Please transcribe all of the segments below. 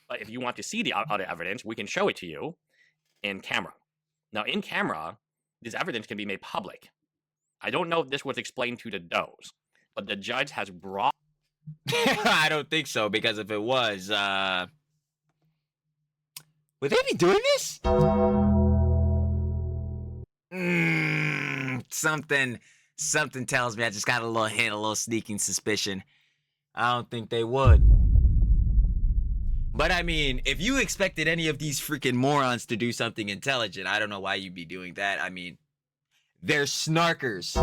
But if you want to see the other evidence, we can show it to you in camera. Now, in camera, this evidence can be made public. I don't know if this was explained to the does, but the judge has brought. I don't think so, because if it was, would they be doing this? Something tells me I just got a little hint, a little sneaking suspicion. I don't think they would. But I mean, if you expected any of these freaking morons to do something intelligent, I don't know why you'd be doing that. I mean, they're snarkers.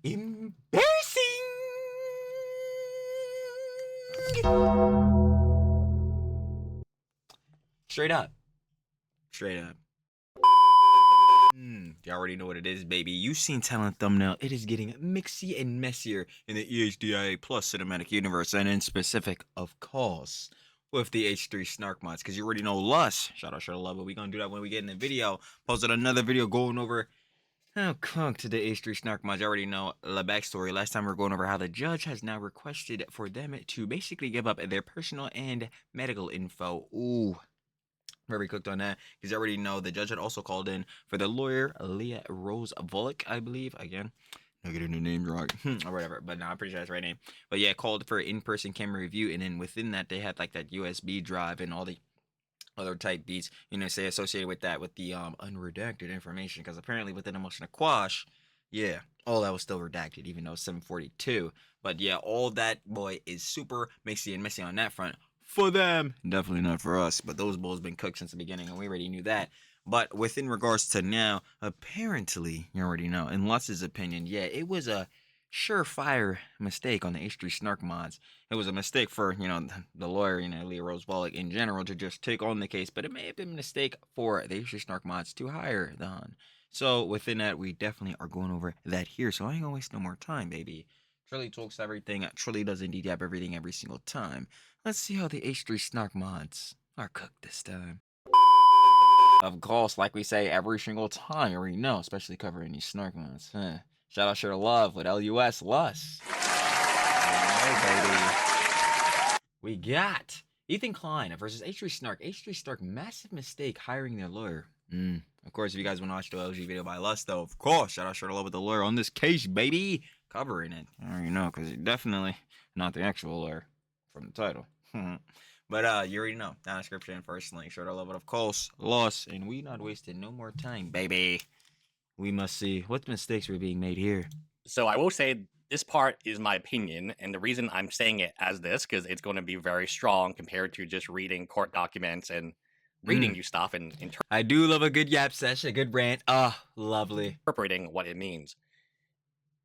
Embarrassing. Straight up. You already know what it is, baby. You've seen Talent Thumbnail. It is getting mixy and messier in the EHDIA Plus cinematic universe, and in specific, of course, with the H3 Snark mods, because you already know Lust. Shout out, love, but we're going to do that when we get in the video. Posted another video going over how conked the H3 Snark mods. You already know the backstory. Last time we were going over how the judge has now requested for them to basically give up their personal and medical info. Ooh. Very cooked on that, because you already know the judge had also called in for the lawyer, Leah Rose Volek, I believe. Again, not getting the name wrong or whatever, but no, I'm pretty sure that's the right name. But yeah, called for in-person camera review, and then within that, they had like that USB drive and all the other type beats, say associated with that, with the unredacted information, because apparently within a motion to quash, yeah, all that was still redacted, even though it's 742. But yeah, all that, boy, is super mixy and messy on that front. For them, definitely not for us, but those bulls been cooked since the beginning, and we already knew that. But within regards to now, apparently, you already know, in Lutz's opinion, yeah, it was a surefire mistake on the H3 Snark mods. It was a mistake for, the lawyer, Leah Rose Volek in general, to just take on the case, but it may have been a mistake for the H3 Snark mods to hire the Hun. So within that, we definitely are going over that here, so I ain't gonna waste no more time, baby. Trilly talks everything. Trilly does indeed have everything every single time. Let's see how the H3 Snark mods are cooked this time. Of course, like we say every single time, you already know, especially covering these Snark mods. Shout out to love with LUS Lust. Hey, baby. We got Ethan Klein versus H3 Snark. H3 Snark, massive mistake hiring their lawyer. Of course, if you guys want to watch the LG video by Lust, though, of course, shout out to love with the lawyer on this case, baby. Covering it. I already know, because definitely not the actual lawyer from the title. But you already know. Down in the description, first link. Sure to love it, of course. Lost. And we not wasting no more time, baby. We must see what mistakes were being made here. So I will say this part is my opinion, and the reason I'm saying it as this, because it's going to be very strong compared to just reading court documents and reading you stuff and I do love a good yap session, a good rant. Lovely. Interpreting what it means.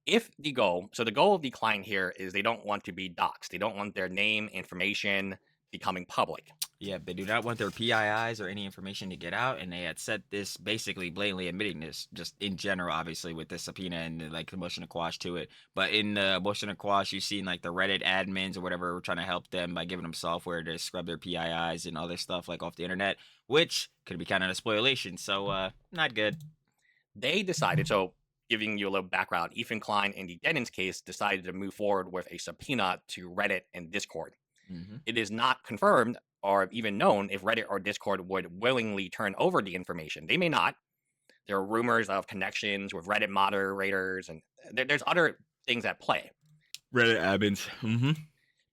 If the goal of the client here is they don't want to be doxxed. They don't want their name, information becoming public. Yeah, they do not want their PIIs or any information to get out, and they had said this basically blatantly admitting this, just in general, obviously, with the subpoena and like the motion to quash to it. But in the motion to quash, you've seen like the Reddit admins or whatever were trying to help them by giving them software to scrub their PIIs and other stuff like off the internet, which could be kind of a spoliation. So not good. They decided, so giving you a little background, Ethan Klein in the Dennons case decided to move forward with a subpoena to Reddit and Discord. It is not confirmed or even known if Reddit or Discord would willingly turn over the information. They may not. There are rumors of connections with Reddit moderators, and there's other things at play. Reddit admins.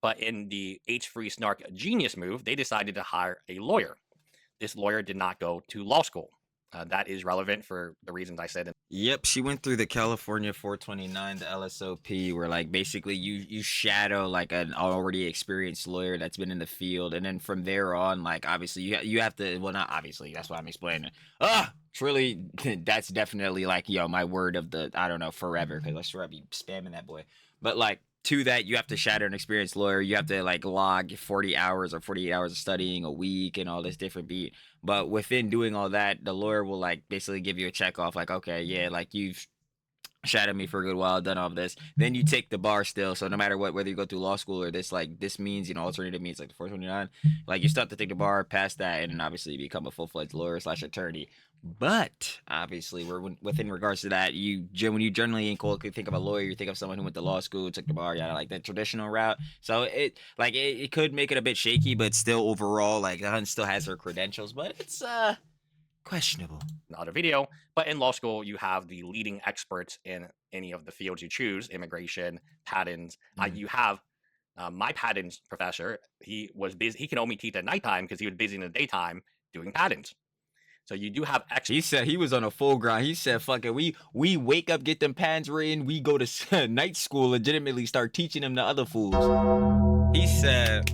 But in the H3 Snark genius move, they decided to hire a lawyer. This lawyer did not go to law school. That is relevant for the reasons I said. Yep, she went through the California 429, the LSOP, where like basically you shadow like an already experienced lawyer that's been in the field, and then from there on, like obviously you have to, well, not obviously, that's why I'm explaining. Truly, that's definitely like, my word of the, I don't know, forever, because I swear I'd be spamming that boy. But like, to that, you have to shadow an experienced lawyer. You have to like log 40 hours or 48 hours of studying a week and all this different beat. But within doing all that, the lawyer will like basically give you a check off like, okay, yeah, like you've shadowed me for a good while, done all of this. Then you take the bar still. So no matter what, whether you go through law school or this means, alternative means like the 429, like you still have to take the bar, pass that, and then obviously become a full-fledged lawyer / attorney. But obviously, within regards to that, when you generally think of a lawyer, you think of someone who went to law school, took the bar, yeah, like the traditional route. So it could make it a bit shaky, but still overall, like the Hun still has her credentials, but it's questionable. Another video, but in law school, you have the leading experts in any of the fields you choose: immigration, patents. You have my patents professor. He was busy. He can only teach at nighttime because he was busy in the daytime doing patents. So you do have experts. He said he was on a full grind. He said, "Fuck it, we wake up, get them pants written, we go to night school, legitimately start teaching them to other fools." He said,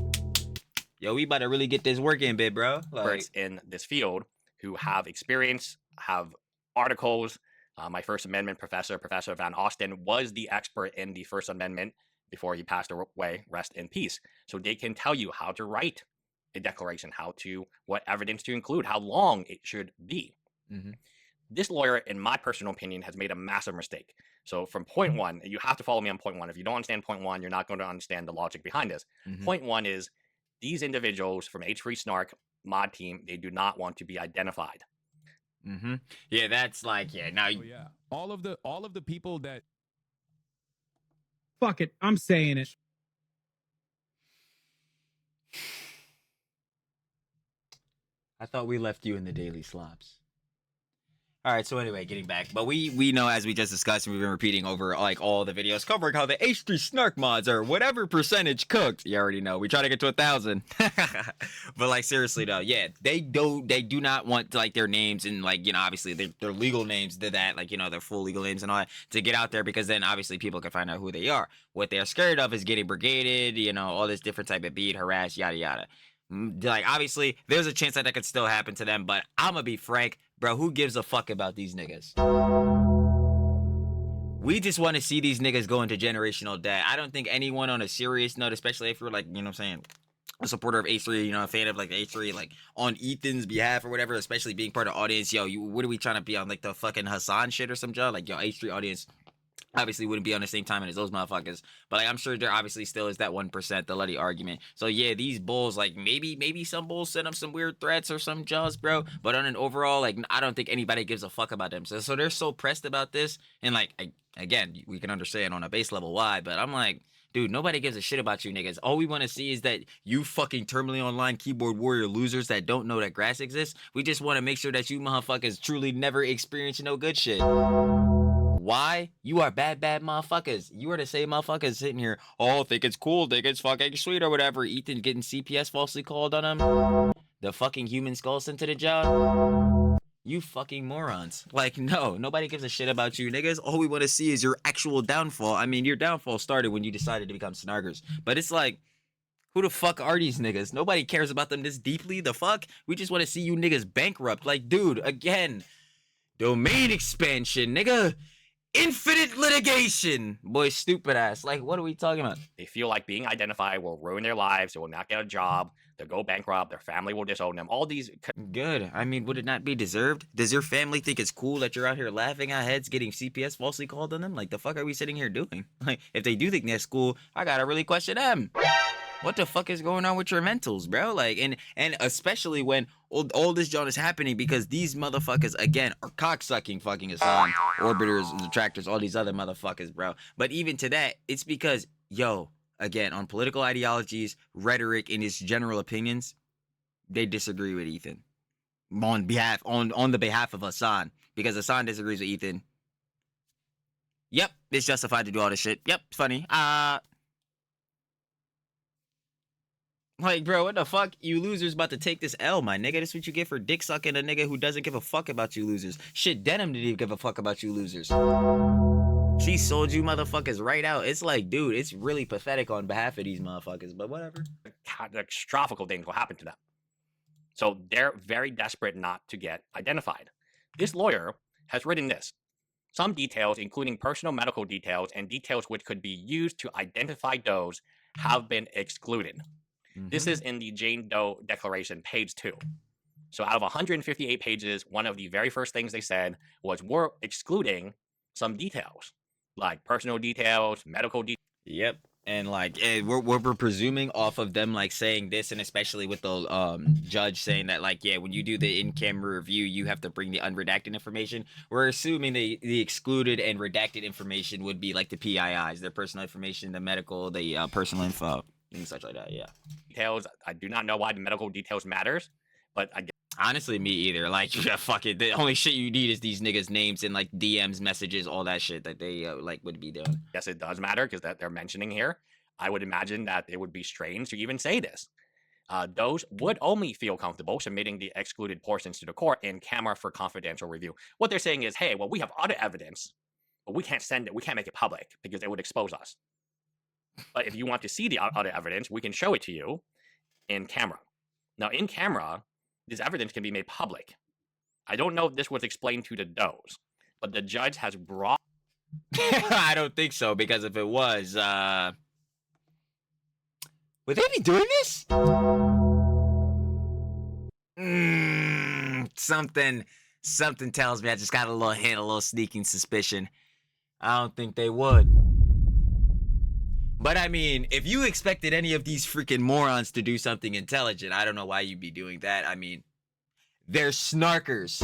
"Yo, we about to really get this work in, bit, bro." Experts in this field who have experience, have articles. My First Amendment professor, Professor Van Austin, was the expert in the First Amendment before he passed away. Rest in peace. So they can tell you how to write a declaration, what evidence to include, how long it should be. This lawyer, in my personal opinion, has made a massive mistake. So from point one, you have to follow me on point one. If you don't understand point one, you're not going to understand the logic behind this. Point one is these individuals from H3 Snark mod team, they do not want to be identified. Yeah, that's like, now all of the people that fuck it, I'm saying it. I thought we left you in the daily slops. All right, so anyway, getting back, but we know, as we just discussed, and we've been repeating over like all the videos covering how the H3 Snark mods are whatever percentage cooked. You already know. We try to get to 1,000, but like seriously though, yeah, they do not want like their names and like obviously their legal names to that, like their full legal names and all that to get out there, because then obviously people can find out who they are. What they're scared of is getting brigaded, all this different type of beat, harassed, yada yada. Like obviously there's a chance that could still happen to them, but I'm gonna be frank, bro, who gives a fuck about these niggas? We just want to see these niggas go into generational debt. I don't think anyone on a serious note, especially if you're like, what I'm saying, a supporter of H3, a fan of like H3, like on Ethan's behalf or whatever, especially being part of the audience, what are we trying to be on, like the fucking Hassan shit or some job? Like, H3 audience obviously wouldn't be on the same time as those motherfuckers, but like I'm sure there obviously still is that 1%, the Letty argument. So yeah, these bulls, like maybe some bulls send them some weird threats or some jaws, bro, but on an overall, like I don't think anybody gives a fuck about them. So they're so pressed about this, and like again, we can understand on a base level why, but I'm like, dude, nobody gives a shit about you niggas. All we want to see is that you fucking terminally online keyboard warrior losers that don't know that grass exists. We just want to make sure that you motherfuckers truly never experience no good shit. Why? You are bad motherfuckers. You are the same motherfuckers sitting here, think it's cool, think it's fucking sweet or whatever. Ethan getting CPS falsely called on him. The fucking human skull sent to the job. You fucking morons. Like, no, nobody gives a shit about you, niggas. All we want to see is your actual downfall. I mean, your downfall started when you decided to become snarkers. But it's like, who the fuck are these niggas? Nobody cares about them this deeply. The fuck? We just want to see you niggas bankrupt. Like, dude, again, domain expansion, nigga. Infinite litigation. Boy, stupid ass. Like, what are we talking about? They feel like being identified will ruin their lives. They will not get a job. They'll go bankrupt. Their family will disown them. All these. Good. I mean, would it not be deserved? Does your family think it's cool that you're out here laughing at heads getting CPS falsely called on them? Like, the fuck are we sitting here doing? Like, if they do think that's cool, I gotta really question them. What the fuck is going on with your mentals, bro? Like, and especially when all this John is happening because these motherfuckers, again, are cocksucking fucking Hassan, orbiters, detractors, all these other motherfuckers, bro. But even to that, it's because, again, on political ideologies, rhetoric, and his general opinions, they disagree with Ethan. On the behalf of Hassan. Because Hassan disagrees with Ethan. Yep, it's justified to do all this shit. Yep, funny. Like, bro, what the fuck? You losers about to take this L, my nigga. This what you get for dick sucking a nigga who doesn't give a fuck about you losers. Shit, Denim didn't even give a fuck about you losers. She sold you motherfuckers right out. It's like, dude, it's really pathetic on behalf of these motherfuckers, but whatever. Catastrophical things will happen to them. So they're very desperate not to get identified. This lawyer has written this. Some details, including personal medical details and details which could be used to identify those, have been excluded. This is in the Jane Doe Declaration, page 2. So out of 158 pages, one of the very first things they said was we're excluding some details. like personal details, medical details. Yep. And like we're presuming off of them like saying this, and especially with the judge saying that like, yeah, when you do the in-camera review you have to bring the unredacted information. We're assuming the excluded and redacted information would be like the PIIs, their personal information, the medical, the personal info and such like that. Yeah. Details. I do not know why the medical details matters, but I guess Honestly, me either. Like, yeah, fuck it. The only shit you need is these niggas' names and like DMs, messages, all that shit that they like would be doing. Yes, it does matter because that they're mentioning here. I would imagine that it would be strange to even say this. Those would only feel comfortable submitting the excluded portions to the court in camera for confidential review. What they're saying is, hey, well, we have other evidence, but we can't send it. We can't make it public because it would expose us. But if you want to see the other evidence, we can show it to you in camera. Now, in camera, this evidence can be made public. I don't know if this was explained to the does, but the judge has brought. I don't think so, because if it was, would they be doing this? Something tells me I just got a little hint, a little sneaking suspicion. I don't think they would. But I mean, if you expected any of these freaking morons to do something intelligent, I don't know why you'd be doing that. I mean, they're snarkers.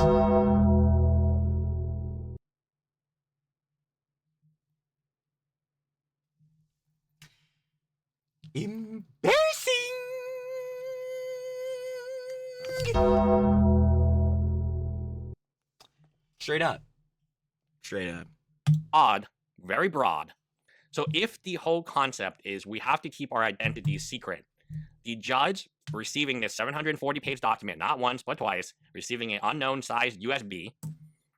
Embarrassing! Straight up. Odd, very broad. So if the whole concept is we have to keep our identities secret, the judge receiving this 740-page document, not once but twice, receiving an unknown sized USB,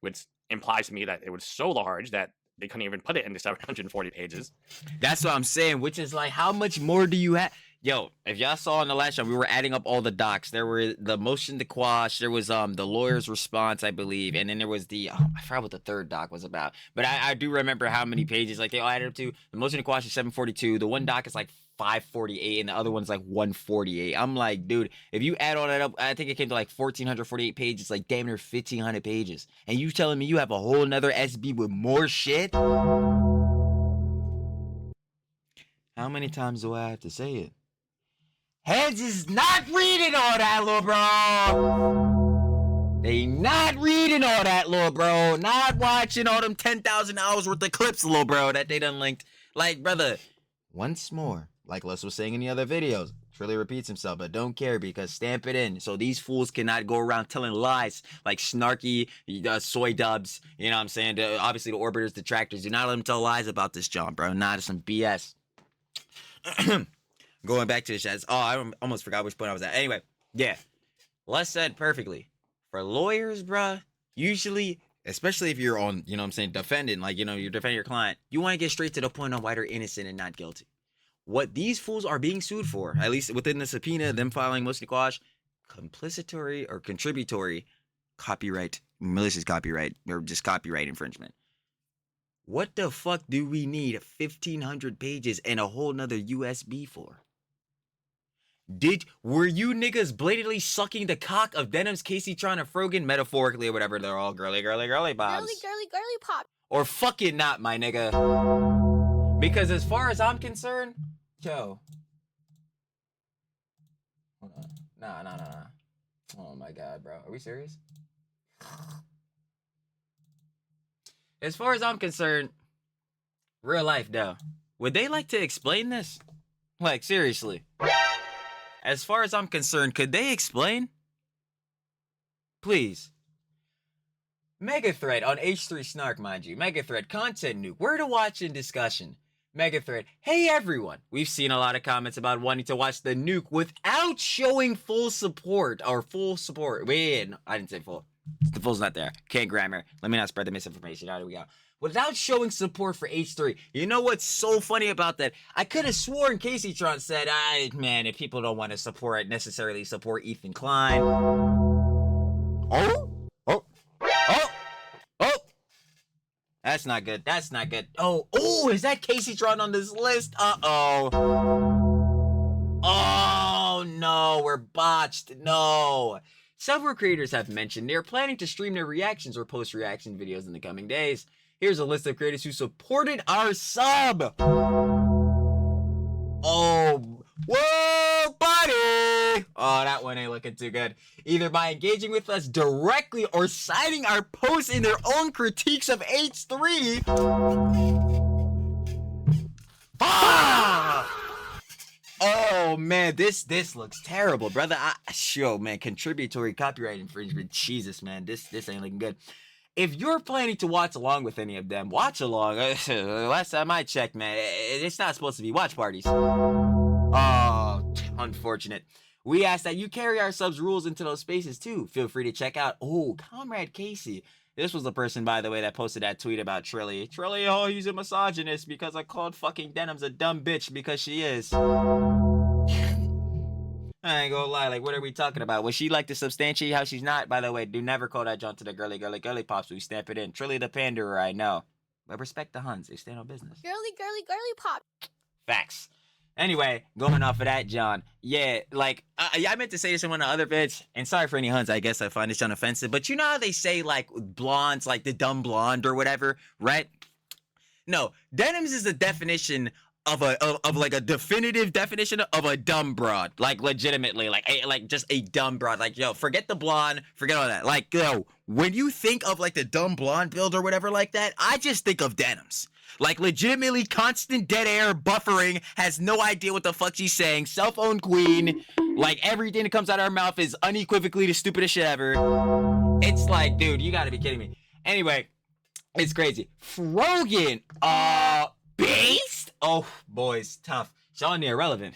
which implies to me that it was so large that they couldn't even put it into 740 pages. That's what I'm saying, which is like, how much more do you have? Yo, if y'all saw in the last show, we were adding up all the docs. There were the motion to quash, there was the lawyer's response, I believe, and then there was the I forgot what the third doc was about. But I do remember how many pages like they all added up to. The motion to quash is 742. The one doc is like 548, and the other one's like 148. I'm like, dude, if you add all that up, I think it came to like 1,448 pages, like damn near 1,500 pages. And you telling me you have a whole nother SB with more shit? How many times do I have to say it? Heads is not reading all that, little bro. They not reading all that, little bro. Not watching all them 10,000 hours worth of clips, little bro, that they done linked. Like, brother, once more, like Les was saying in the other videos, Trilly repeats himself, but don't care because stamp it in. So these fools cannot go around telling lies like snarky soy dubs. You know what I'm saying? Obviously, the orbiters, detractors, do not let them tell lies about this, John, bro. Not some BS. Going back to the chats. Oh, I almost forgot which point I was at. Anyway, yeah. Les said perfectly. For lawyers, bruh, usually, especially if you're on, you know what I'm saying, defending, like, you know, you're defending your client, you want to get straight to the point on why they're innocent and not guilty. What these fools are being sued for, at least within the subpoena, them filing motion to quash, complicitory or contributory copyright, malicious copyright, or just copyright infringement. What the fuck do we need 1,500 pages and a whole nother USB for? Were you niggas blatantly sucking the cock of Denim's Casey Tron and Frogan, metaphorically or whatever? They're all girly bobs. Girly pop. Or fucking not, my nigga. Because as far as I'm concerned, yo. Hold on. Nah. Oh my god, bro. Are we serious? As far as I'm concerned, real life though, would they like to explain this? Like, seriously. As far as I'm concerned, could they explain? Please. Mega thread on H3 Snark, mind you. Mega thread, content nuke, where to watch in discussion. Mega thread, hey everyone. We've seen a lot of comments about wanting to watch the nuke without showing full support. Wait, no, I didn't say full. The full's not there. Can't grammar. Let me not spread the misinformation. How do we go? Without showing support for H3. You know what's so funny about that? I could have sworn Casey Tron said, man, if people don't want to necessarily support Ethan Klein. Oh. That's not good. Oh, is that Casey Tron on this list? Uh-oh. Oh, no, we're botched. No. Several creators have mentioned they're planning to stream their reactions or post-reaction videos in the coming days. Here's a list of creators who supported our sub. Oh, whoa, buddy. Oh, that one ain't looking too good. Either by engaging with us directly or citing our posts in their own critiques of H3. Ah! Oh man, this looks terrible, brother. Yo, man, contributory copyright infringement. Jesus, man, this ain't looking good. If you're planning to watch along with any of them, watch along. Last time I checked, man, it's not supposed to be watch parties. Oh, unfortunate. We ask that you carry our subs rules into those spaces too. Feel free to check out. Oh, Comrade Casey. This was the person, by the way, that posted that tweet about Trilly. Trilly, oh, he's a misogynist because I called fucking Denims a dumb bitch because she is. I ain't gonna lie, like, what are we talking about? Would she like to substantiate how she's not? By the way, do never call that John to the girly pops. We stamp it in. Trilly the panderer, I know. But respect the Huns. They stand on business. Girly pop. Facts. Anyway, going off of that, John. Yeah, like, I meant to say this in one of the other bits, and sorry for any Huns, I guess I find this unoffensive, but you know how they say, like, blondes, like the dumb blonde or whatever, right? No, Denims is the definition of like a definitive definition of a dumb broad, like legitimately, like just a dumb broad, like, yo, forget the blonde, forget all that, like, yo, when you think of like the dumb blonde build or whatever like that, I just think of Denims. Like, legitimately constant dead air, buffering, has no idea what the fuck she's saying, self-owned queen, like, everything that comes out of her mouth is unequivocally the stupidest shit ever. It's like, dude, you gotta be kidding me. Anyway, it's crazy. Frogan, Beast? Oh, boys, tough. Sean the irrelevant.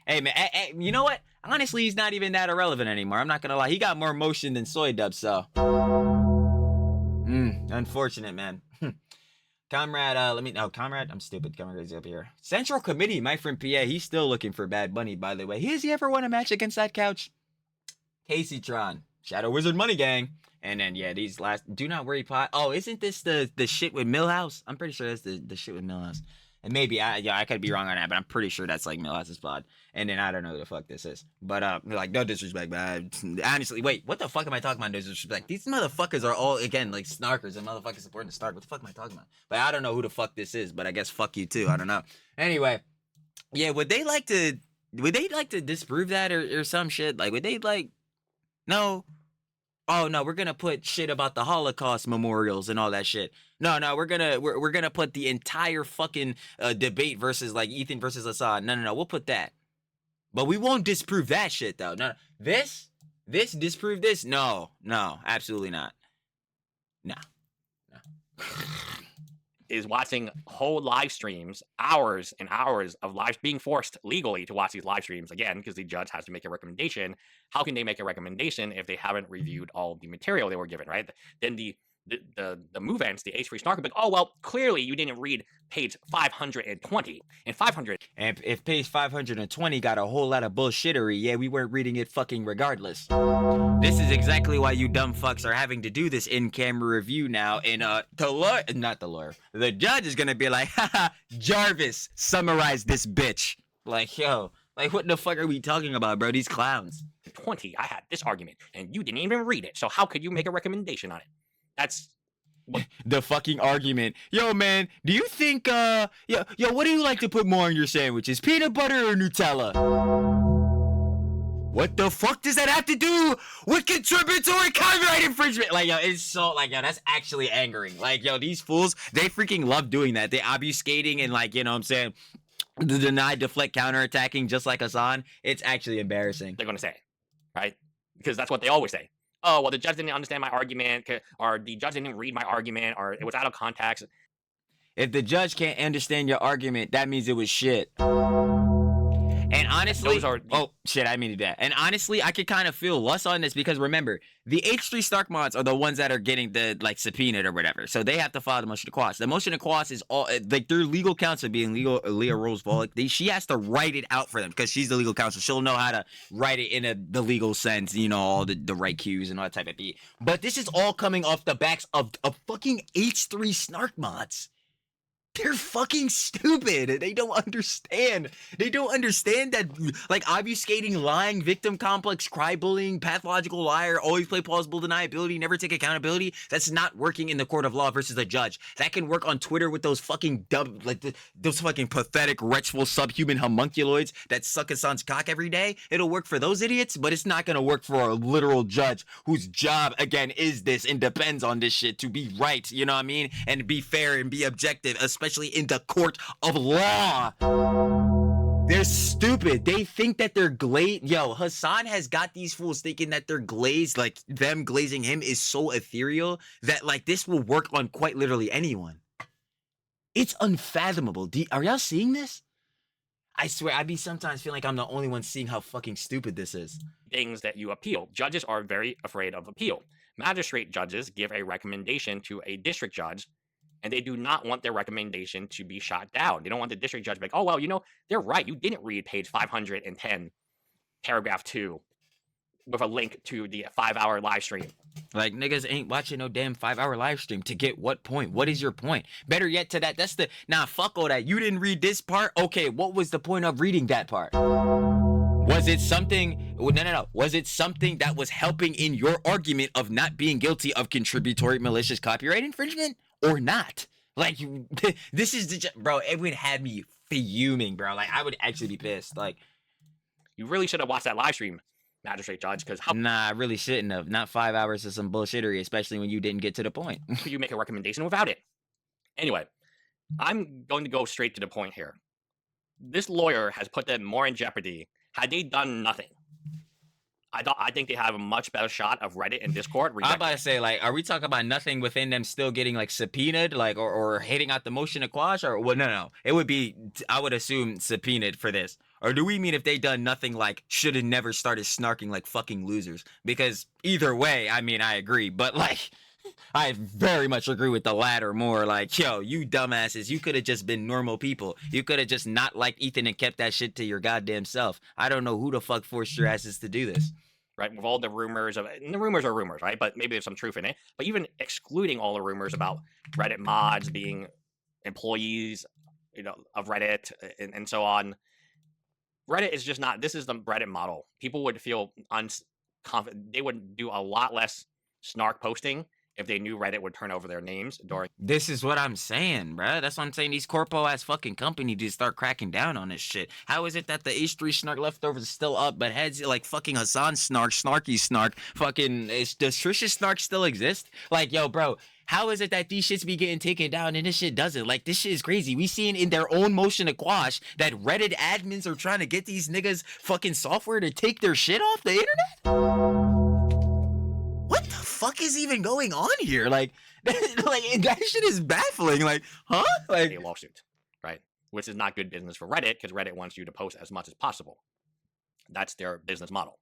Hey, man, you know what? Honestly, he's not even that irrelevant anymore. I'm not gonna lie. He got more motion than Soy Dub, so. Unfortunate, man. Comrade, Comrade, I'm stupid. Comrade's up here. Central Committee, my friend PA, he's still looking for Bad Bunny, by the way. Has he ever won a match against that couch? Casey Tron, Shadow Wizard Money Gang. And then, yeah, these last, do not worry, pot. Oh, isn't this the shit with Millhouse? I'm pretty sure that's the shit with Millhouse. And maybe, I could be wrong on that, but I'm pretty sure that's like Millhouse's pod. And then I don't know who the fuck this is. But, like, no disrespect, but honestly, wait, what the fuck am I talking about? No disrespect. These motherfuckers are all, again, like, snarkers and motherfuckers supporting the Snark. What the fuck am I talking about? But I don't know who the fuck this is, but I guess fuck you too. I don't know. Anyway, yeah, would they like to disprove that or some shit? Like, would they like, no? Oh no, we're gonna put shit about the Holocaust memorials and all that shit. No, we're gonna put the entire fucking debate versus like Ethan versus Assad. No, we'll put that. But we won't disprove that shit though. No, this disprove this? No, absolutely not. No. Is watching whole live streams, hours and hours of being forced legally to watch these live streams again because the judge has to make a recommendation. How can they make a recommendation if they haven't reviewed all the material they were given, right? Then the movements, the H3 Snark, like, oh, well, clearly you didn't read page 520 and 500. And if page 520 got a whole lot of bullshittery, yeah, we weren't reading it fucking regardless. This is exactly why you dumb fucks are having to do this in-camera review now. And the judge is gonna be like, haha, Jarvis, summarize this bitch. Like, yo, like, what the fuck are we talking about, bro? These clowns. 20, I had this argument, and you didn't even read it, so how could you make a recommendation on it? That's the fucking argument. Yo, man, do you think, yo, what do you like to put more on your sandwiches? Peanut butter or Nutella? What the fuck does that have to do with contributory copyright infringement? Like, yo, it's so, like, yo, that's actually angering. Like, yo, these fools, they freaking love doing that. They obfuscating and, like, you know what I'm saying, the deny, deflect, counterattacking, just like Hassan. It's actually embarrassing. They're gonna say, right? Because that's what they always say. Oh, well, the judge didn't understand my argument, or the judge didn't read my argument, or it was out of context. If the judge can't understand your argument, that means it was shit. And honestly, oh shit, I mean that. And honestly, I could kind of feel less on this because remember, the H3 Snark mods are the ones that are getting the like subpoenaed or whatever, so they have to file the motion to quash. The motion to quash is all like their legal counsel being Leah Rosevall. She has to write it out for them because she's the legal counsel. She'll know how to write it in the legal sense, you know, all the right cues and all that type of beat. But this is all coming off the backs of fucking H3 Snark mods. They're fucking stupid. They don't understand. They don't understand that, like, obfuscating, lying, victim complex, cry bullying, pathological liar, always play plausible deniability, never take accountability. That's not working in the court of law versus a judge. That can work on Twitter with those fucking those fucking pathetic, wretchful, subhuman homunculoids that suck Hassan's cock every day. It'll work for those idiots, but it's not gonna work for a literal judge whose job, again, is this and depends on this shit to be right. You know what I mean? And be fair and be objective, especially in the court of law. They're stupid. They think that they're glazed. Yo, Hassan has got these fools thinking that they're glazed, like them glazing him is so ethereal that like this will work on quite literally anyone. It's unfathomable. Are y'all seeing this? I swear, I be sometimes feeling like I'm the only one seeing how fucking stupid this is. Things that you appeal. Judges are very afraid of appeal. Magistrate judges give a recommendation to a district judge, and they do not want their recommendation to be shot down. They don't want the district judge to be like, oh, well, you know, they're right. You didn't read page 510, paragraph 2, with a link to the 5-hour live stream. Like, niggas ain't watching no damn 5-hour live stream to get what point? What is your point? Better yet to that, that's the, nah, fuck all that. You didn't read this part? Okay, what was the point of reading that part? Was it something, no. Was it something that was helping in your argument of not being guilty of contributory malicious copyright infringement? Or not? Like, this is the, bro, it would have me fuming, bro. Like, I would actually be pissed. Like, you really should have watched that live stream, magistrate judge, because how nah, I really shouldn't have. Not 5 hours of some bullshittery, especially when you didn't get to the point. could you make a recommendation without it? Anyway, I'm going to go straight to the point here. This lawyer has put them more in jeopardy had they done nothing. I think they have a much better shot of Reddit and Discord. I'm about to say, like, are we talking about nothing within them still getting, like, subpoenaed, like, or hitting out the motion to quash, or, well, no. It would be, I would assume, subpoenaed for this. Or do we mean if they done nothing, like, should have never started snarking like fucking losers? Because either way, I mean, I agree, but, like, I very much agree with the latter more. Like, yo, you dumbasses, you could have just been normal people. You could have just not liked Ethan and kept that shit to your goddamn self. I don't know who the fuck forced your asses to do this. Right, with all the rumors of, and the rumors are rumors, right? But maybe there's some truth in it. But even excluding all the rumors about Reddit mods being employees, you know, of Reddit and so on, Reddit is just not. This is the Reddit model. People would feel unconfident. They would do a lot less snark posting if they knew Reddit would turn over their names during. This is what I'm saying, bruh. That's what I'm saying. These corpo-ass fucking companies just start cracking down on this shit. How is it that the H3 Snark leftovers is still up, but heads like fucking Hassan Snark, Snarky Snark, fucking, does Trisha Snark still exist? Like, yo, bro, how is it that these shits be getting taken down and this shit doesn't? Like, this shit is crazy. We seen in their own motion to quash that Reddit admins are trying to get these niggas fucking software to take their shit off the internet? What the fuck is even going on here? Like that shit is baffling. Like, huh? Like A lawsuit, right? Which is not good business for Reddit because Reddit wants you to post as much as possible. That's their business model.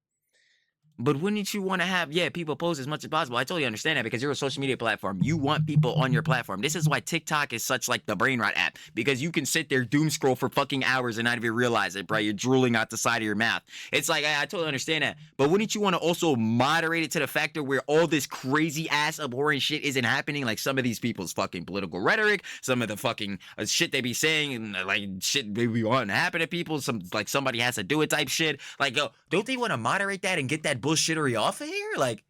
But wouldn't you want to have, people post as much as possible? I totally understand that because you're a social media platform. You want people on your platform. This is why TikTok is such like the brain rot app, because you can sit there doom scroll for fucking hours and not even realize it, bro. You're drooling out the side of your mouth. It's like, I totally understand that. But wouldn't you want to also moderate it to the factor where all this crazy ass abhorrent shit isn't happening? Like some of these people's fucking political rhetoric, some of the fucking shit they be saying, and like shit maybe want to happen to people, some like somebody has to do it type shit. Like, yo, don't they want to moderate that and get that bullshittery off of here? Like,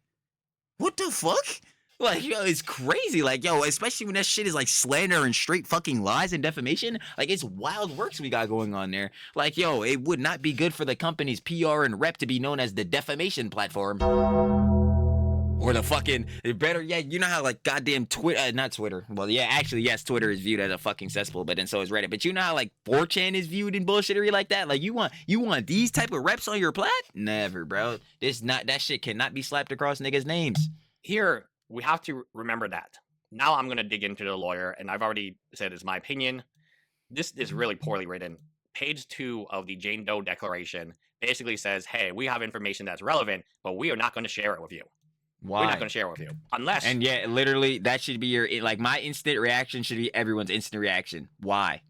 what the fuck? Like, yo, it's crazy. Like, yo, especially when that shit is like slander and straight fucking lies and defamation. Like, it's wild works we got going on there. Like, yo, it would not be good for the company's PR and rep to be known as the defamation platform. Or the fucking, better yet, you know how like goddamn Twitter, not Twitter. Well, yeah, actually, yes, Twitter is viewed as a fucking cesspool, but then so is Reddit. But you know how like 4chan is viewed in bullshittery like that? Like you want these type of reps on your plat? Never, bro. That shit cannot be slapped across niggas' names. Here, we have to remember that. Now I'm going to dig into the lawyer, and I've already said it's my opinion. This is really poorly written. Page 2 of the Jane Doe Declaration basically says, hey, we have information that's relevant, but we are not going to share it with you. Why? We're not going to share it with you. Unless... And yeah, literally, that should be your... Like, my instant reaction should be everyone's instant reaction. Why?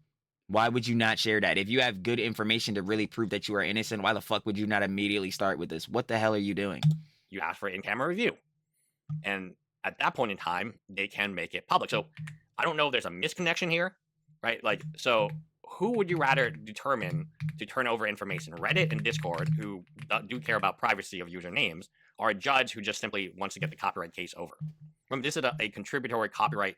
Why would you not share that? If you have good information to really prove that you are innocent, why the fuck would you not immediately start with this? What the hell are you doing? You ask for in-camera review. And at that point in time, they can make it public. So I don't know if there's a misconnection here, right? Like, so who would you rather determine to turn over information? Reddit and Discord, who do care about privacy of usernames, or a judge who just simply wants to get the copyright case over? Remember, this is a contributory copyright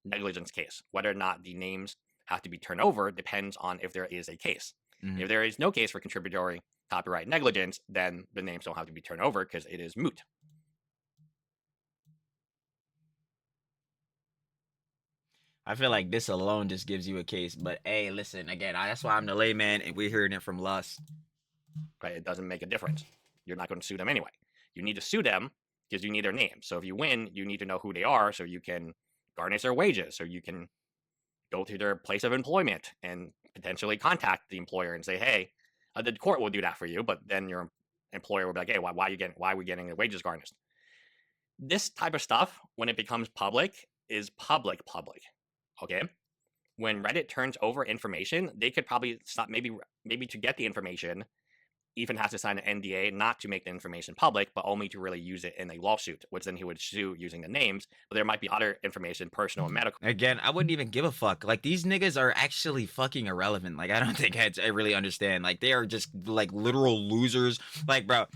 negligence case. Whether or not the names have to be turned over depends on if there is a case. If there is no case for contributory copyright negligence, then the names don't have to be turned over because it is moot. I feel like this alone just gives you a case. But hey, listen, again, that's why I'm the layman, and we're hearing it from Lust. Right? It doesn't make a difference. You're not going to sue them anyway. You need to sue them because you need their names. So if you win, you need to know who they are so you can garnish their wages, so you can go to their place of employment and potentially contact the employer and say, hey, the court will do that for you, but then your employer will be like, hey, why are we getting the wages garnished? This type of stuff, when it becomes public, is public. Okay? When Reddit turns over information, they could probably stop, maybe to get the information, Ethan has to sign an NDA not to make the information public, but only to really use it in a lawsuit, which then he would sue using the names. But there might be other information, personal and medical. Again, I wouldn't even give a fuck. Like, these niggas are actually fucking irrelevant. Like, I don't think I really understand. Like, they are just, like, literal losers. Like, bro,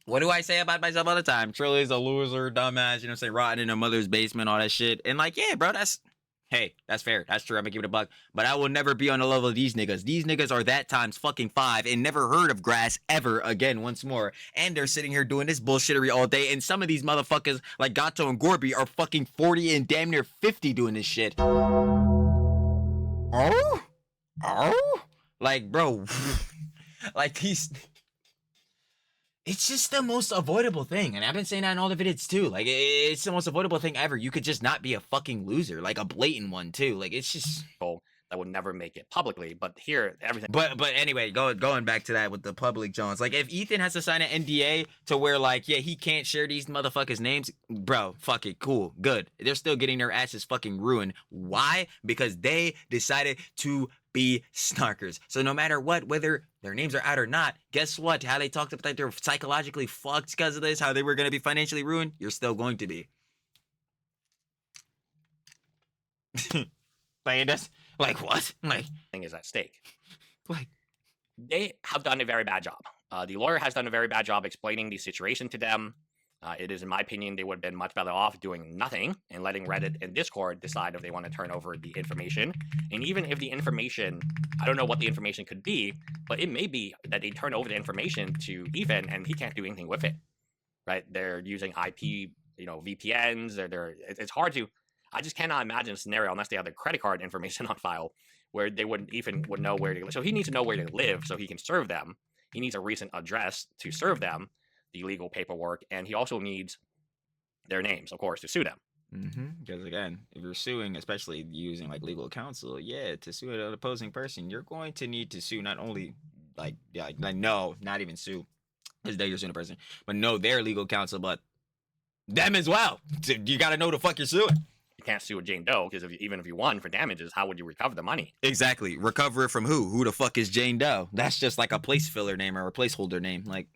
what do I say about myself all the time? Trill is a loser, dumbass, you know what I'm saying? Rotting in a mother's basement, all that shit. And, like, yeah, bro, hey, that's fair. That's true. I'm gonna give it a buck. But I will never be on the level of these niggas. These niggas are that times fucking 5 and never heard of grass ever again once more. And they're sitting here doing this bullshittery all day. And some of these motherfuckers like Gato and Gorby are fucking 40 and damn near 50 doing this shit. Oh? Like, bro. Like, these... It's just the most avoidable thing. And I've been saying that in all the videos too. Like, it's the most avoidable thing ever. You could just not be a fucking loser. Like, a blatant one too. Like, it's just... that would never make it publicly, but here, everything... But anyway, going back to that with the public Jones. Like, if Ethan has to sign an NDA to where, like, yeah, he can't share these motherfuckers' names, bro, fuck it, cool, good. They're still getting their asses fucking ruined. Why? Because they decided to be snarkers. So no matter what, whether their names are out or not, guess what? How they talked about they're psychologically fucked because of this, how they were going to be financially ruined, you're still going to be. Like, that's, like, what? Like, thing is at stake. Like, they have done a very bad job. The lawyer has done a very bad job explaining the situation to them. It is, in my opinion, they would have been much better off doing nothing and letting Reddit and Discord decide if they want to turn over the information. And even if the information, I don't know what the information could be, but it may be that they turn over the information to Ethan and he can't do anything with it, right? They're using IP, VPNs. It's hard to, I just cannot imagine a scenario unless they have their credit card information on file where they would know where they live. So he needs to know where they live so he can serve them. He needs a recent address to serve them the legal paperwork, and he also needs their names, of course, to sue them. Because again, if you're suing, especially using like legal counsel, to sue an opposing person, you're going to need to sue not only not even sue because you're suing a person, but know their legal counsel, but them as well. You got to know the fuck you're suing. You can't sue a Jane Doe because even if you won for damages, how would you recover the money? Exactly. Recover it from who? Who the fuck is Jane Doe? That's just like a place filler name or a placeholder name. Like,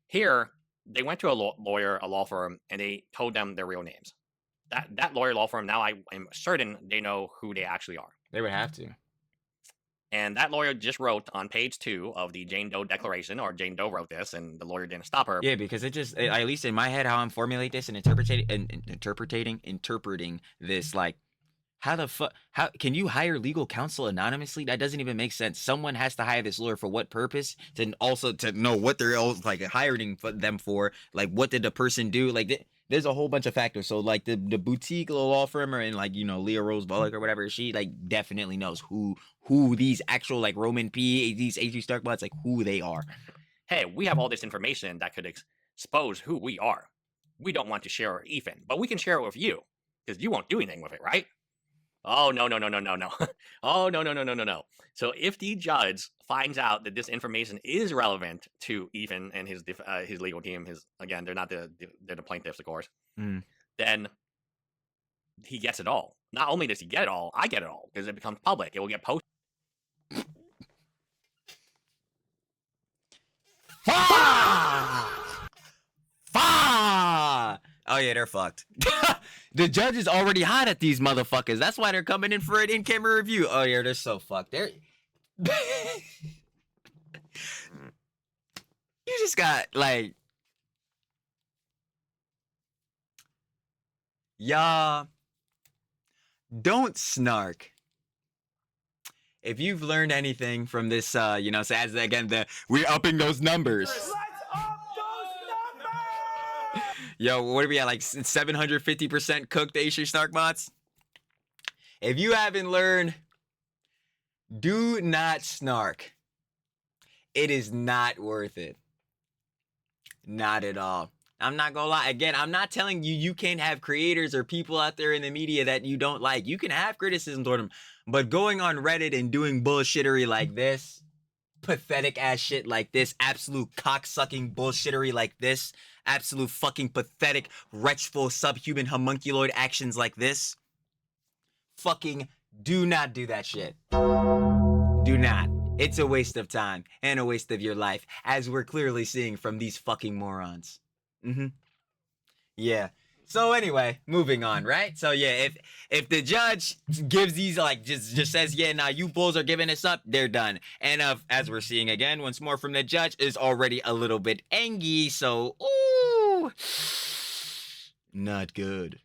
here, they went to a lawyer, a law firm, and they told them their real names. That lawyer law firm, now I am certain they know who they actually are. They would have to. And that lawyer just wrote on page 2 of the Jane Doe declaration, or Jane Doe wrote this, and the lawyer didn't stop her. Yeah, because it just, at least in my head, how I'm formulating this and interpreting this, like, how can you hire legal counsel anonymously? That doesn't even make sense. Someone has to hire this lawyer for what purpose? To also to know what they're like hiring them for. Like, what did the person do? Like, there's a whole bunch of factors. So like the boutique law firm, or in like Leah Rose Bullock or whatever, she like definitely knows who these actual like Roman P, these H.G. Stark bots, like who they are. Hey, we have all this information that could expose who we are. We don't want to share it with Ethan, but we can share it with you because you won't do anything with it, right? Oh, no. Oh, no. So if the judge finds out that this information is relevant to Ethan and his legal team, they're not they're the plaintiffs, of course, then he gets it all. Not only does he get it all, I get it all because it becomes public. It will get posted. Oh yeah, yeah, they're fucked. The judge is already hot at these motherfuckers. That's why they're coming in for an in-camera review. Oh yeah, they're so fucked. They're you just got like, y'all don't snark. If you've learned anything from this, so as again, we're upping those numbers. Let's up those numbers! Yo, what are we at, like 750% cooked Asian Snark bots? If you haven't learned, do not snark. It is not worth it. Not at all. I'm not gonna lie. Again, I'm not telling you you can't have creators or people out there in the media that you don't like. You can have criticism toward them. But going on Reddit and doing bullshittery like this, pathetic ass shit like this, absolute cocksucking bullshittery like this, absolute fucking pathetic, wretchful, subhuman, homunculoid actions like this, fucking do not do that shit. Do not. It's a waste of time and a waste of your life, as we're clearly seeing from these fucking morons. Yeah. So anyway, moving on, right? So yeah, if the judge gives these, like, just says, yeah, nah, you bulls are giving this up, they're done. And as we're seeing again, once more from the judge, is already a little bit angry. So, ooh, not good.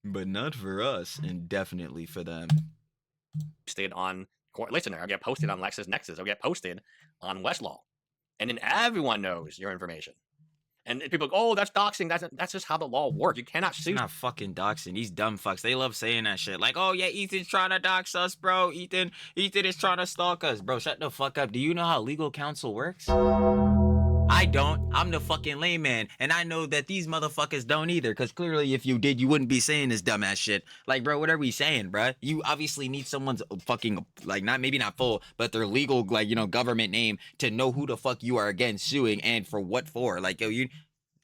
But not for us, and definitely for them. Posted on Court Listener. I'll get posted on LexisNexis. I'll get posted on Westlaw. And then everyone knows your information. And people go, oh, that's doxing. That's just how the law works. You cannot sue. It's not fucking doxing. These dumb fucks, they love saying that shit. Like, oh yeah, Ethan's trying to dox us, bro. Ethan is trying to stalk us. Bro, shut the fuck up. Do you know how legal counsel works? I don't. I'm the fucking layman. And I know that these motherfuckers don't either. Because clearly if you did, you wouldn't be saying this dumbass shit. Like, bro, what are we saying, bro? You obviously need someone's fucking, like, maybe not full, but their legal, like, government name to know who the fuck you are again suing and for what for. Like, yo,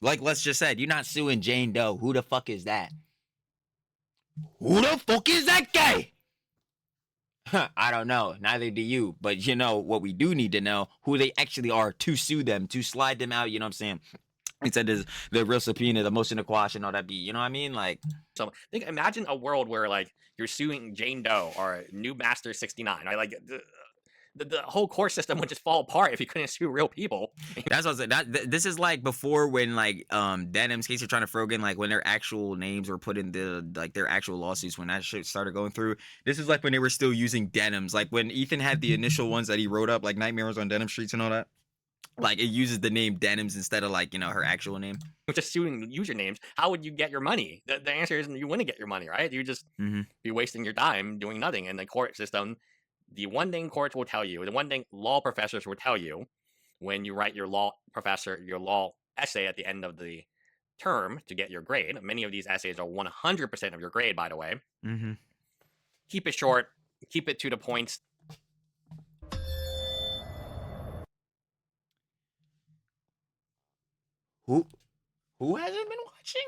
like let's just said, you're not suing Jane Doe. Who the fuck is that? Who the fuck is that guy? I don't know. Neither do you. But what we do need to know, who they actually are to sue them, to slide them out, you know what I'm saying? Instead of the real subpoena, the motion to quash and all that be, you know what I mean? Like, so imagine a world where, like, you're suing Jane Doe or New Master 69, right? Like, the whole court system would just fall apart if you couldn't sue real people. That's what I was saying. This is like before, when like Denim's case, are trying to throw in, like, when their actual names were put in their actual lawsuits, when that shit started going through. This is like when they were still using Denims, like when Ethan had the initial ones that he wrote up, like Nightmares on Denim Streets and all that. Like, it uses the name Denims instead of, like, her actual name. Just suing usernames. How would you get your money? The answer is you wouldn't get your money, right? You just be wasting your time doing nothing. And the court system, the one thing courts will tell you, the one thing law professors will tell you when you write your law essay at the end of the term to get your grade. Many of these essays are 100% of your grade, by the way. Keep it short. Keep it to the points. Who hasn't been watching?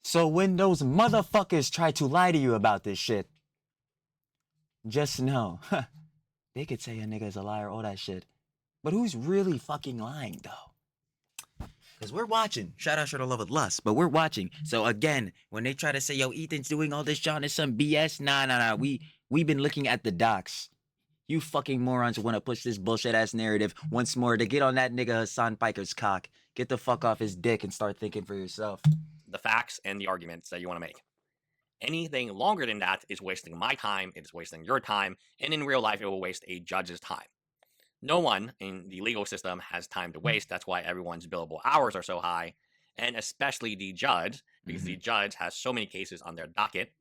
So when those motherfuckers try to lie to you about this shit, just know, they could say a nigga's a liar, all that shit. But who's really fucking lying, though? Because we're watching. Shout out to the love of lust, but we're watching. So again, when they try to say, yo, Ethan's doing all this, John, is some BS. Nah. We've been looking at the docs. You fucking morons want to push this bullshit-ass narrative once more to get on that nigga Hassan Piker's cock. Get the fuck off his dick and start thinking for yourself. The facts and the arguments that you want to make. Anything longer than that is wasting my time, it is wasting your time, and in real life, it will waste a judge's time. No one in the legal system has time to waste. That's why everyone's billable hours are so high, and especially the judge, because the judge has so many cases on their docket.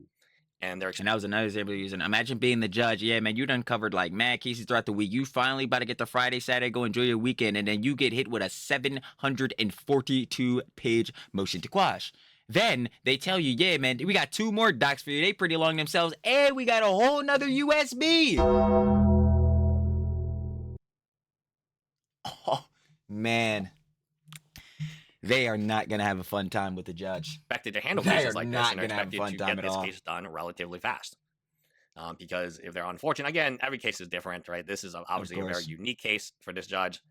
And that was another example of using. Imagine being the judge. Yeah, man, you done covered like mad cases throughout the week. You finally about to get to Friday, Saturday, go enjoy your weekend, and then you get hit with a 742-page motion to quash. Then they tell you, yeah, man, we got 2 more docs for you. They pretty long themselves, and we got a whole nother USB. Oh, man. They are not going to have a fun time with the judge. Expected to handle cases like this, and are expected to get this case done relatively fast. Because if they're unfortunate, again, every case is different, right? This is obviously a very unique case for this judge.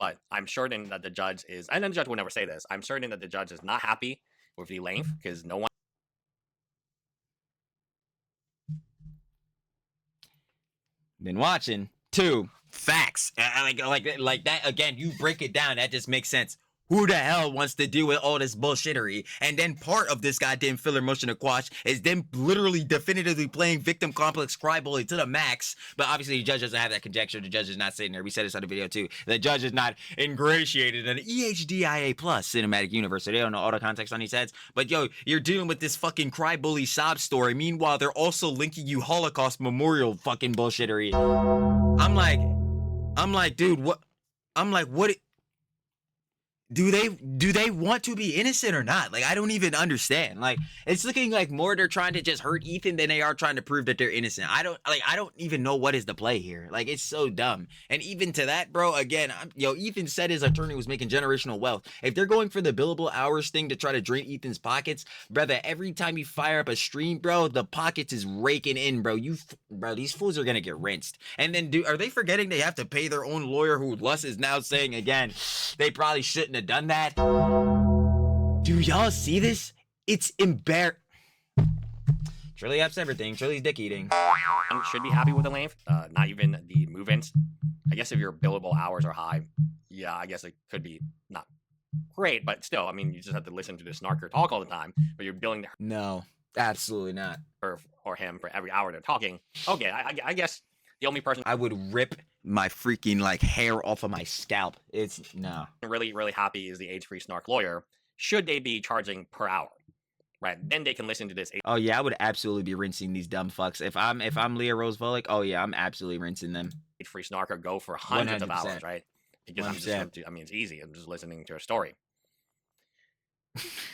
but I'm certain that the judge is, and then the judge will never say this, I'm certain that the judge is not happy with the length because no one. Been watching. 2 facts. Like that again. You break it down. That just makes sense. Who the hell wants to deal with all this bullshittery? And then part of this goddamn filler motion to quash is them literally definitively playing victim complex crybaby to the max. But obviously the judge doesn't have that conjecture. The judge is not sitting there. We said this on the video too. The judge is not ingratiated in an EHDIA plus cinematic universe. So they don't know all the context on these heads. But yo, you're dealing with this fucking crybaby sob story. Meanwhile, they're also linking you Holocaust memorial fucking bullshittery. I'm like, dude, what? I'm like, what? Do they want to be innocent or not? Like, I don't even understand. Like, it's looking like more they're trying to just hurt Ethan than they are trying to prove that they're innocent. I don't even know what is the play here. Like, it's so dumb. And even to that, bro, again, Ethan said his attorney was making generational wealth. If they're going for the billable hours thing to try to drain Ethan's pockets, brother, every time you fire up a stream, bro, the pockets is raking in, bro. Bro, these fools are gonna get rinsed. And then, are they forgetting they have to pay their own lawyer, who Lus is now saying again, they probably shouldn't have done that? Do y'all see this? It's embarrassing. Trilly ups everything. Trilly's dick eating. Should be happy with the length. Not even the move-ins. I guess if your billable hours are high, yeah, I guess it could be not great, but still, I mean, you just have to listen to the snarker talk all the time, but you're billing No, absolutely not. her or him for every hour they're talking. Okay, I guess the only person I would rip my freaking like hair off of my scalp. It's no. really, really happy is the age-free snark lawyer. Should they be charging per hour? Right, then they can listen to this. Oh yeah, I would absolutely be rinsing these dumb fucks. If I'm Leah Rose Volek, oh yeah, I'm absolutely rinsing them. Age-free snarker go for hundreds of 100%. hours, right? Because I'm just, I mean, it's easy. I'm just listening to a story.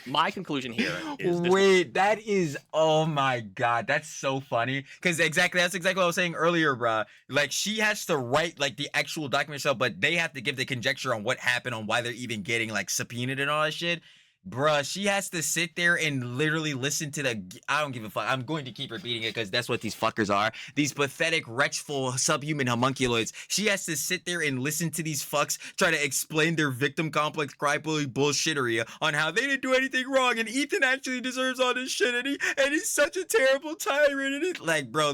My conclusion here is this. Wait, that is, oh my god, that's so funny. Because that's exactly what I was saying earlier, bruh. Like, she has to write like the actual document herself, but they have to give the conjecture on what happened, on why they're even getting like subpoenaed and all that shit. Bruh, she has to sit there and literally listen to the, I don't give a fuck. I'm going to keep repeating it because that's what these fuckers are. These pathetic, wretchful, subhuman homunculoids. She has to sit there and listen to these fucks try to explain their victim complex crybaby bullshittery on how they didn't do anything wrong and Ethan actually deserves all this shit and he's such a terrible tyrant and it's like, bro,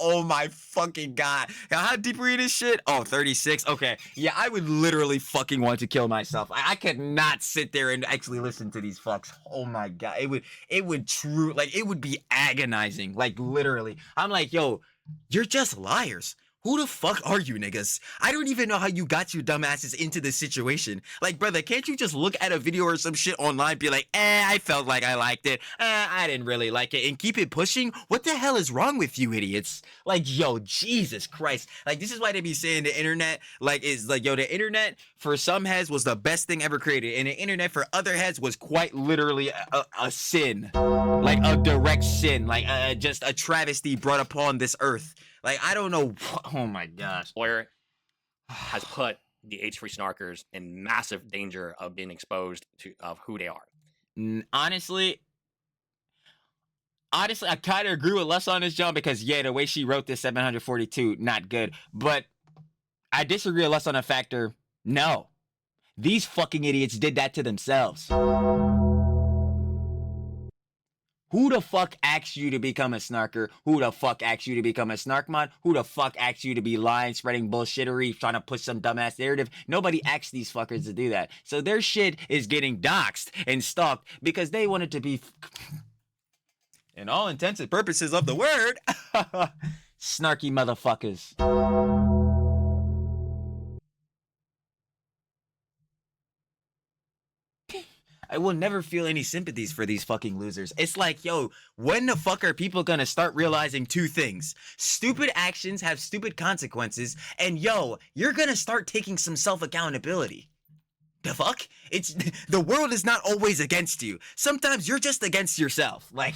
oh my fucking god. Now, how deep are you in this shit? Oh, 36. Okay. Yeah, I would literally fucking want to kill myself. I could not sit there and actually listen to these fucks. Oh my god. It would be agonizing. Like, literally. I'm like, yo, you're just liars. Who the fuck are you niggas? I don't even know how you got your dumbasses into this situation. Like, brother, can't you just look at a video or some shit online, be like, I felt like I liked it. I didn't really like it, and keep it pushing? What the hell is wrong with you idiots? Like, yo, Jesus Christ. Like, this is why they be saying the internet, like, is like, yo, the internet for some heads was the best thing ever created, and the internet for other heads was quite literally a sin. Like, a direct sin. Like, just a travesty brought upon this earth. Like, I don't know. Oh my gosh. Lawyer has put the age-free snarkers in massive danger of being exposed to of who they are. Honestly, I kind of agree with Les on this, John, because yeah, the way she wrote this 742, not good. But I disagree with Les on a factor. No, these fucking idiots did that to themselves. Who the fuck asked you to become a snarker? Who the fuck asked you to become a snark mod? Who the fuck asked you to be lying, spreading bullshittery, trying to push some dumbass narrative? Nobody asked these fuckers to do that. So their shit is getting doxed and stalked because they wanted to be, in all intents and purposes of the word, snarky motherfuckers. I will never feel any sympathies for these fucking losers. It's like, yo, when the fuck are people gonna start realizing two things? Stupid actions have stupid consequences, and yo, you're gonna start taking some self-accountability. The fuck? The world is not always against you. Sometimes you're just against yourself. Like,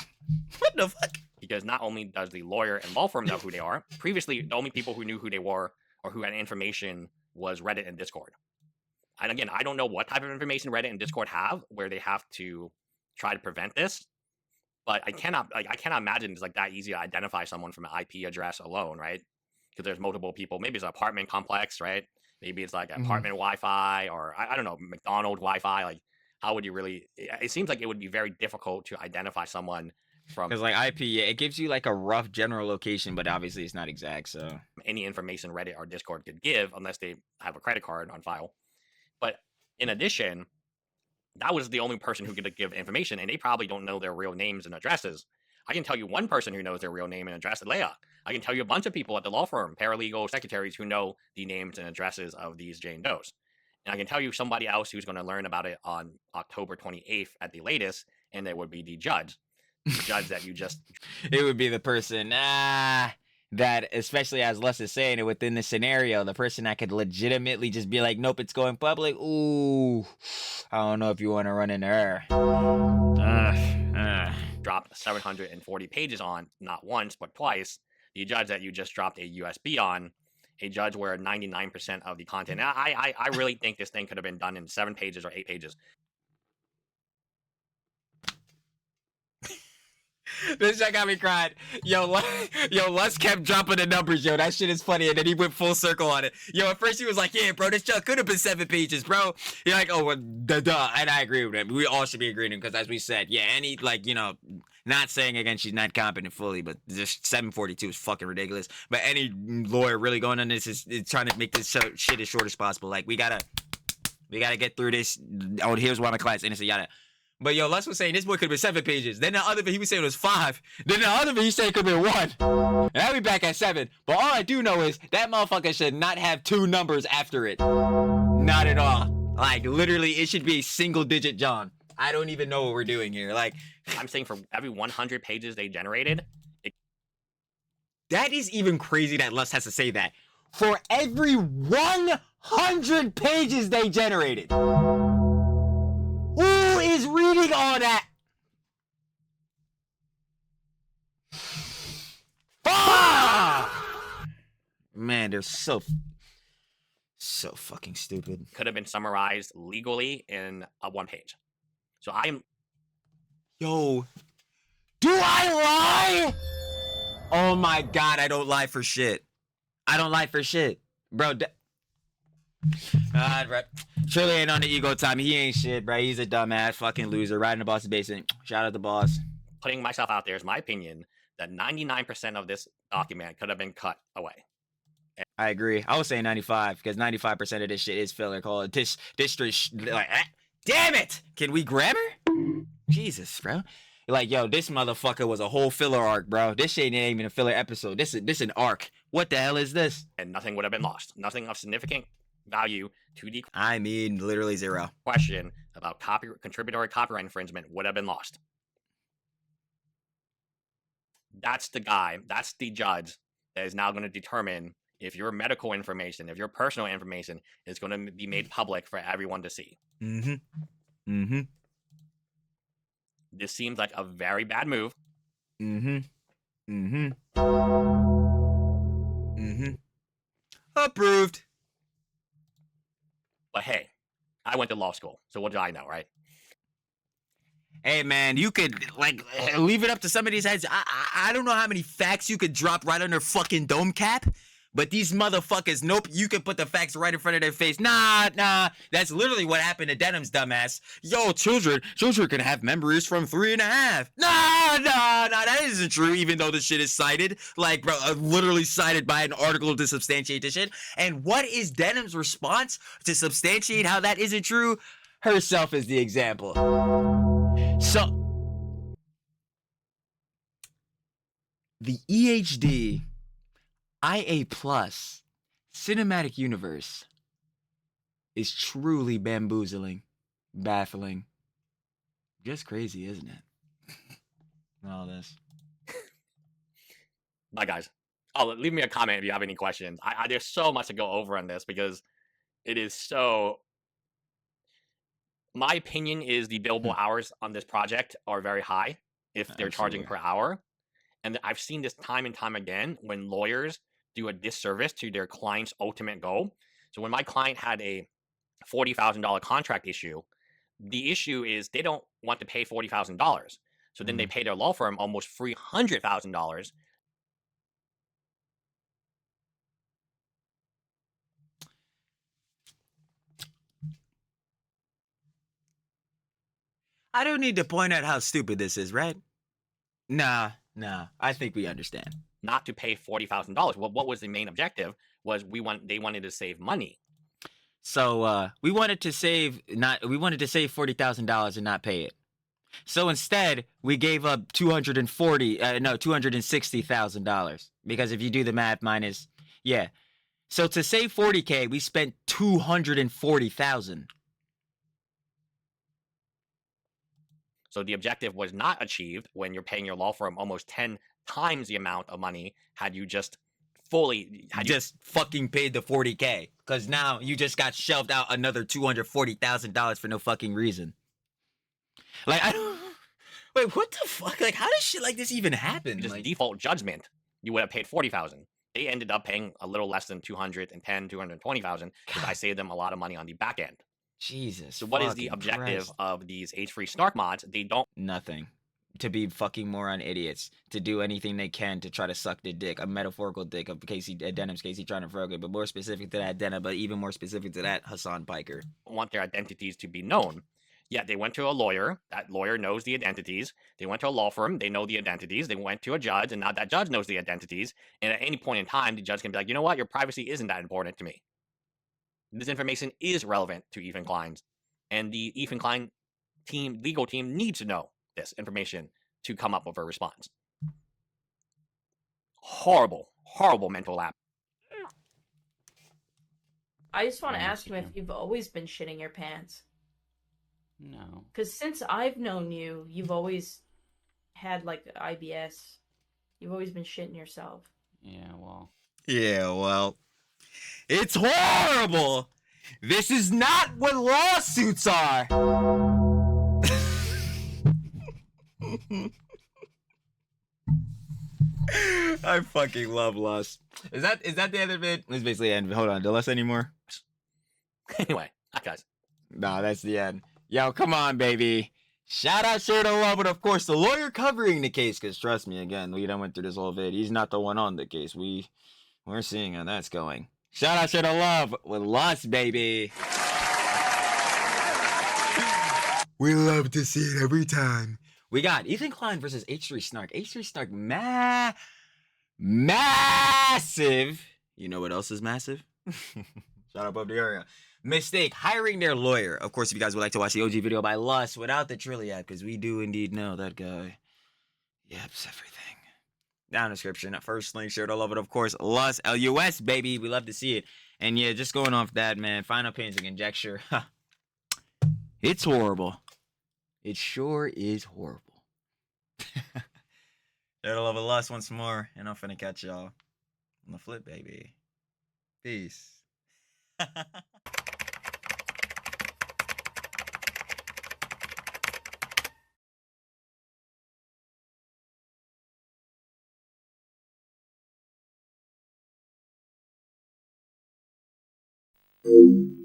what the fuck? Because not only does the lawyer and law firm know who they are, previously the only people who knew who they were or who had information was Reddit and Discord. And again, I don't know what type of information Reddit and Discord have where they have to try to prevent this, but I cannot imagine it's like that easy to identify someone from an IP address alone, right? Because there's multiple people. Maybe it's an apartment complex, right? Maybe it's like apartment Wi-Fi, or I don't know, McDonald's Wi-Fi. Like, how would you really? It seems like it would be very difficult to identify someone from Because like IP, yeah, it gives you like a rough general location, but obviously it's not exact. So any information Reddit or Discord could give, unless they have a credit card on file. But in addition, that was the only person who could give information, and they probably don't know their real names and addresses. I can tell you one person who knows their real name and address, Leia. I can tell you a bunch of people at the law firm, paralegal, secretaries, who know the names and addresses of these Jane Does. And I can tell you somebody else who's going to learn about it on October 28th at the latest, and it would be the judge. The judge that you just... it would be the person, that, especially as Les is saying it within the scenario, the person that could legitimately just be like, nope, it's going public. Ooh, I don't know if you want to run into her. Dropped 740 pages on, not once, but twice. The judge that you just dropped a USB on, a judge where 99% of the content... I really think this thing could have been done in 7 pages or 8 pages. This shit got me crying. Yo, Les kept dropping the numbers, yo. That shit is funny. And then he went full circle on it. Yo, at first he was like, yeah, bro, this shit could have been 7 pages, bro. You're like, oh, well, duh. And I agree with him. We all should be agreeing because as we said, yeah, any, like, you know, not saying again she's not competent fully, but just 742 is fucking ridiculous. But any lawyer really going on this is trying to make this shit as short as possible. Like, we gotta get through this. Oh, here's why my client's innocent, yada. But yo, Les was saying this boy could have been 7 pages. Then the other bit he was saying it was 5. Then the other bit he said it could have been 1. And I'll be back at 7. But all I do know is that motherfucker should not have 2 numbers after it. Not at all. Like, literally, it should be a single digit John. I don't even know what we're doing here. Like, I'm saying for every 100 pages they generated... that is even crazy that Les has to say that. For every 100 pages they generated. Who is reading all that? Man, they're so fucking stupid. Could have been summarized legally in a 1 page. So I'm... Yo, do I lie? Oh my god, I don't lie for shit. I don't lie for shit. Bro, bro. Surely ain't on the ego time. He ain't shit, bro. He's a dumbass fucking loser. Riding the boss's basement. Shout out the boss. Putting myself out there is my opinion that 99% of this document could have been cut away. I agree. I was saying 95 because 95% of this shit is filler. Call it this like, damn it! Can we grammar? Jesus, bro. Like, yo, this motherfucker was a whole filler arc, bro. This shit ain't even a filler episode. This an arc. What the hell is this? And nothing would have been lost. Nothing of significant value to the... I mean, literally 0. ...question about contributory copyright infringement would have been lost. That's the guy, that's the judge that is now going to determine if your medical information, if your personal information is going to be made public for everyone to see. This seems like a very bad move. Approved. But hey, I went to law school, so what do I know, right? Hey man, you could like leave it up to somebody's heads. I don't know how many facts you could drop right on their fucking dome cap, but these motherfuckers, nope, you could put the facts right in front of their face. Nah, that's literally what happened to Denham's dumbass. Yo, children can have memories from 3.5. Nah, that isn't true. Even though this shit is cited, like bro, literally cited by an article to substantiate this shit. And what is Denham's response to substantiate how that isn't true? Herself is the example. So, the EHD IA Plus cinematic universe is truly bamboozling, baffling, just crazy, isn't it? All this. Bye, guys. Oh, leave me a comment if you have any questions. There's so much to go over on this because it is so... My opinion is the billable hours on this project are very high if they're charging per hour. And I've seen this time and time again when lawyers do a disservice to their client's ultimate goal. So when my client had a $40,000 contract issue, the issue is they don't want to pay $40,000. So then they pay their law firm almost $300,000. I don't need to point out how stupid this is, right? Nah. I think we understand. Not to pay $40,000. Well, what was the main objective? Was they wanted to save money. So we wanted to save $40,000 and not pay it. So instead, we gave up $260,000 because if you do the math minus, yeah. So to save 40K, we spent 240,000. So the objective was not achieved when you're paying your law firm almost 10 times the amount of money had you just fucking paid the 40K, because now you just got shelved out another $240,000 for no fucking reason. Like, I don't. Wait, what the fuck? Like, how does shit like this even happen? Just like, default judgment, you would have paid $40,000. They ended up paying a little less than $220,000 because I saved them a lot of money on the back end. Jesus. So what is the objective of these age-free Snark mods? They don't. Nothing. To be fucking moron idiots. To do anything they can to try to suck the dick. A metaphorical dick of Denham's Casey trying to frog it, but more specific to that Denham, but even more specific to that Hassan Piker. Want their identities to be known. Yeah, they went to a lawyer. That lawyer knows the identities. They went to a law firm. They know the identities. They went to a judge, and now that judge knows the identities. And at any point in time, the judge can be like, you know what? Your privacy isn't that important to me. This information is relevant to Ethan Klein's. And the Ethan Klein legal team needs to know this information to come up with a response. Horrible mental lapse. I just want to ask him if you've always been shitting your pants. No. Because since I've known you, you've always had, like, IBS. You've always been shitting yourself. Yeah, well. It's horrible! This is not what lawsuits are! I fucking love lust. Is that the end of it? It's basically the end. Hold on, do lust anymore? Anyway, guys. Nah, that's the end. Yo, come on, baby. Shout out, share the love, and of course, the lawyer covering the case, because trust me, again, we done went through this whole vid. He's not the one on the case. We're seeing how that's going. Shout out, share the love with lust, baby. We love to see it every time. We got Ethan Klein versus H3 Snark. H3 Snark, massive. You know what else is massive? Shout out up the area. Mistake hiring their lawyer. Of course, if you guys would like to watch the OG video by Lust without the Trilly app, because we do indeed know that guy. Yeps, everything. Down in the description. First link, share it all over it. Of course, Lust, LUS, baby. We love to see it. And yeah, just going off that, man. Final opinions and conjecture. It's horrible. It sure is horrible. Share the love of Lust once more. And I'm finna catch y'all on the flip, baby. Peace. Thank you.